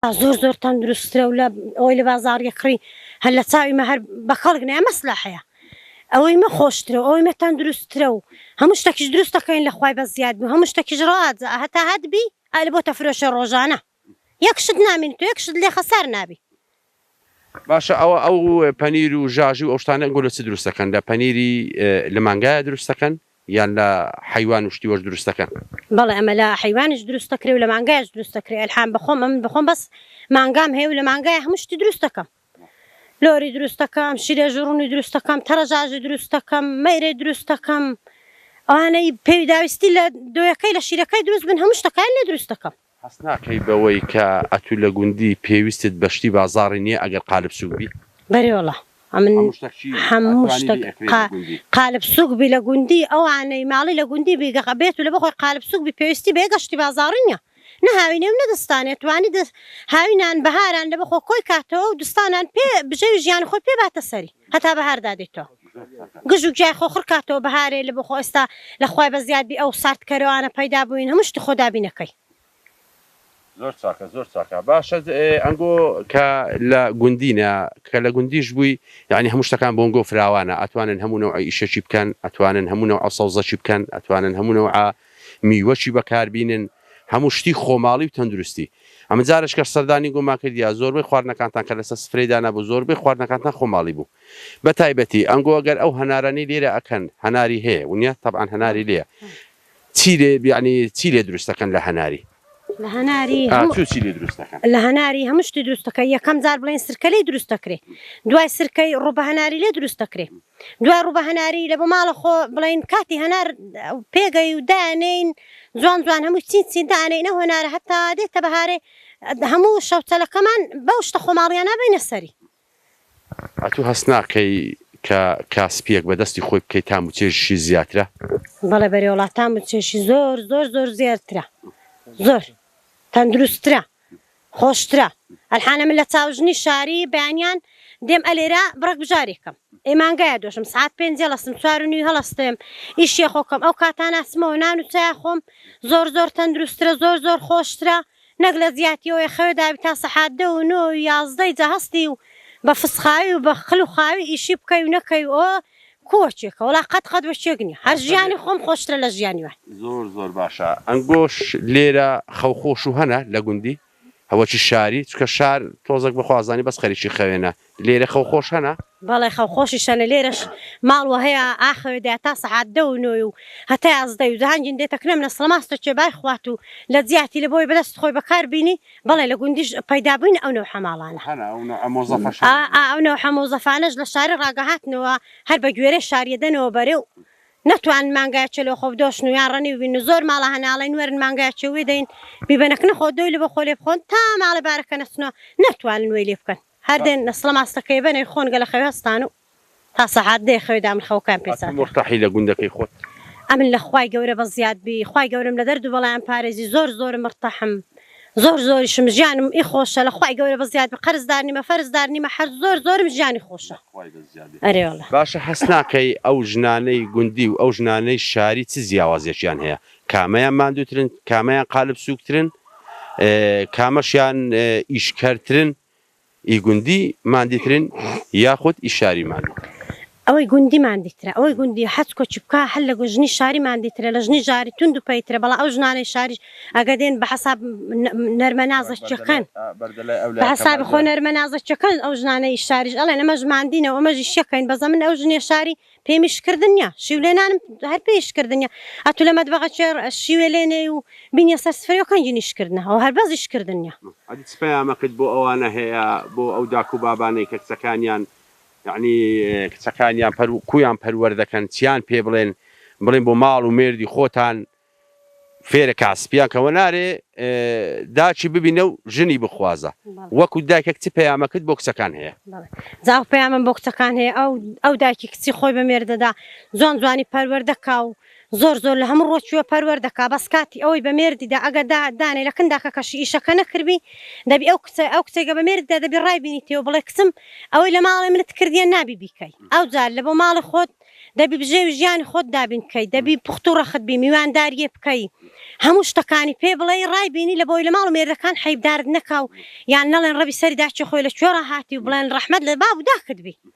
زۆر تەندروسترە و لە ئەوەی لە بازاڕ کڕی هەر لە چاوی هەر بە خەڵک نایە مەسلحەیە ئەوەی مە خۆشترە ئەوەی مە تەندروسترە و هەموو شتێکیش دروست دەکەین لە خوای بە زیاد بوو هەموو شتێکیش ڕاجە هەتا هەتبی ئالە بۆتە فرۆشە ڕۆژانە یەکشت نامێنیت و یەکشت لێ خەسار نابی. باشە ئەو پەنیر و ژاژی و ئەو شتانە گۆ لە چ دروست دەکەن لە پەنیری لە مانگایە دروست دەکەن یان لە حیوان وشتی وەش دروست دەکەن؟ بەڵێ ئەمە لە حیوانش دروست دەکرێت و لە مانگایش دروست دەکرێت ئەلحام بەخۆم ئەم بەخۆم بەس مانگام هەیە و لە مانگایە هەموو شتی دروست دەکەم لۆری دروست دەکەم شیرێ ژوڕونی دروست دەکەم تەڕەژاژی دروست دەکەم مەیرێ دروست دەکەم ئەوانەی پێوی داویستی لە دۆیەکەی لە شیرەکەی دروست بن هەموو شتەکان لێ دروست دەکەم. هەست ناکەی بەوەی کە ئەتوو لە گوندی پێویستت بەشتی بازاڕی نییە ئەگەر قالب سووک بی؟ بەرێوەڵە من هەموو شتێک قالب سووک بی لە گوندی ئەوانەی ماڵی لە گوندی بیگەقە بێت و لە بەخۆی قالب سووک بی پێویستی بێ گەشتی بازاڕی نییە نە هاوینێ و نەدەستانێت توانی هاوینان بەهاران لە بەخۆ کۆی کاتەوە و دستانان پێ بژەوی ژیان خۆی پێ باتە سەری هەتا بەهار دادێتەوە گژ و گیای خۆ خڕکاتەوە بەهارێ لە بەخۆ ئێستا لە خوای بە زیادبی ئەو ساردکەرەوانە پەیدا بووین هەموو شتی خۆ دابینەکەی. زۆر چاکە زۆر چاکە باشە ئەنگۆ کە لە گوندینە کە لە گوندیش بووی یعنی هەموو شتەکان بۆنگۆ فراوانە ئەتوانن هەموو نەوعی ئیشەکی بکەن ئەتوانن هەموو نەوع سەوزەکی بکەن ئەتوانن هەموو نەوع میوەکی بەکاربینن هەموو شتی خۆماڵی و تەندروستی ئەمە جارش کە سەردانی گۆما کردیا زۆربەی خواردنەکانتان کە لەسەر سفرەیدانا بوو زۆربەی خواردنەکانتان خۆماڵی بوو بە تایبەتی ئەنگۆ ئەگەر ئەو هەنارانەی لێرە ئەکەن هەناری هەیە ونیە تەبعاً هەناری لێیە چی لێ دروست دەکەن لە هەناری؟ لە هەناری لە هەناری هەموو شتی دروست دەکەی یەکەم جار بڵێن سرکەلەی دروست دەکرێت دوای سرکەی ڕووبە هەناری لێ دروست دەکرێت دوای ڕووبە هەناری لە بۆ ماڵە خۆ بڵێن کاتی هەنار پێگەی و دانین جوان جوان هەموو چین دانین ئەو هەنارە هەتا دێتە بەهارێ هەموو شەوتەلەکەمان بەو شتە خۆماڵیان نابێنە سەری. ئەتوو هەست ناکەی کە کاسپیەک بەدەستی خۆی بکەیت تام و چێژشی زیاترە؟ بەڵێ بەرێوەڵات تام و چێشی زۆر زۆر زۆر زیاترە زۆر تەندروسترە خۆشترە ئەلحانە من لە چاوژنی شاری بەیانیان دێم ئەلێرە بڕک بژارێکم ئێمانگایە دۆشم سعات 5 هەڵەستم 4:30 هەڵەستم ئیشێ خۆکەم ئەو کاتان ئاسمەوە نان و چای خۆم زۆر زۆر تەندروسترە زۆر زۆر خۆشترە نەک لە زیاتیەوەی خەوێ دابی تا سەحات 10 و 9 و 11 جا هەستی و بە فسخاوی و بە خل و خاوی ئیشی بکەی و نەکەی ئەوە کۆچێکە وڵا قەت بەشێک نیە هەر ژیانی خۆم خۆشترە لە ژیانی وان. زۆر باشە ئەنگۆش لێرە خەوخۆش و هەنە لە گوندی هەوەکی شاری چکە شار تۆزێک بەخوازانی بەس خەریکی خەوێنە لێرە خەوخۆش هەنە؟ بەڵێ خەوخۆشیشەنە لێرەش ماڵوە هەیە ئاخەوێدا تا سەحات 10 و 9 و هەتا 11 و هەنگین دێتەکرێم لە سڵماستە چێ بای خوات و لە جیاتی لە بۆی بەدەست خۆی بەکار بینی بەڵێ لە گوندیش پەیدابووین ئەو نەو حەماڵانە ئەو نەو حەمۆزەفانەش لە شاری ڕاگەهاتنەوە هەر بە گوێرە شاریەدەنەوە بەرێ و نەتوان مانگایچە لە خۆ دۆشن و یان ڕەنی و بین زۆر ماڵە هەناڵین وەرن مانگایچە وێ دەین بیبەنەکن خۆ دۆی لە بە خۆ لێ بخۆن تا ماڵە بارەکە نەچنەوە نەتوانن وێ لێ بکەن هەر دێن نەسڵە ماستەکەی بەنەی خۆنگە لە خەوێ هەستان و تا سەحات 10 خەوێدا من خەوکان پێ مرتاحی لە گوندەکەی خۆت؟ ئەمن لە خوای گەورە بە زیادبی خوای گەورم لە دەرد و بەڵایان پارێزی زۆر مرتەحم زۆریشم ژیانم ئی خۆشە لە خوای گەورە بە زیادبی قەرزدار نیمە فەرزدار نیمە هەر زۆرم ژیانی خۆشە. ئەرێوەڵە باشە هەست ناکەی ئەو ژنانەی گوندی و ئەو ژنانەی شاری چ جیاوازیەکیان هەیە کامەیان ماندووترن کامەیان قالب سووکترن کامەشیان ئیشکەرترن ئی گوندی ماندیترن یاخود ئی شاری ماندیترن؟ ئەوەی گوندی ماندیترە ئەوەی گوندی حەچ کۆچی بکە هەر لە ژنی شاری ماندیترە لە ژنی ژاری تونند و پەیترە بەڵام ئەو ژنانەی شاریش ئەگە دێن بە حەساب نەرمەنازەکەن بە حەسابی خۆ نەرمەنازەکەن ئەو ژنانەی شاریش ئەڵێن ئەمەش ماندینەوە ئەمەژی شەکەین بەزە من ئەو ژنێ شاری پێمیشکردن نیە شیولێنانم هەر پێیشکردن نیە ئەتو لە مەتبەخە چێر شیوێ لێنێ و بینیە سەر سفرەکەن جینیشکردنەوە هەر بەزیشکردن نیە. ئەدی پەیامەکەت بۆ ئەوانە هەیە بۆ ئەو داک و بابانەی کە کچەکانیان یعنی کچەکانیان کویان پەروەردەکەن چیان پێ بڵێن بۆ ماڵ و مێردی خۆتان فێرە کاسپیان کەوە نارێ داچی ببینە و ژنی بخوازە وەکو دایکە کچی پەیامەکەت بۆ کچەکان هەیە؟ جاو پەیامم بۆ کچەکان هەیە ئەو دایکی کچی خۆی بە مێردەدا جوانی پەروەردەکا و زۆر لە هەموو ڕۆچووە پەروەردەکا بەس کاتی ئەوەی بە مێردیدا ئەگە دانێ لە کنداکە کەشی ئیشەکە نەکردبی دەبی ئەو کچێکە بە مێرددا دەبی ڕای بینیتەوە بڵێ کچم ئەوەی لە ماڵی منت کردیان نابی بیکەی ئەو جار لە بۆ ماڵی خۆت دەبی بژێوی ژیانی خۆت دابین بکەی دەبی پوخت و ڕەخت بی میوانداریە بکەی هەموو شتەکانی پێ بڵێ ڕایبینی لە بۆی لە ماڵ و مێردەکان حەیبدارت نەکاو یان نەڵێن ڕەبی سەری داچی خۆی لە کوێ ڕاهاتی و بڵێن ڕەحمەت لە باب و داکت بی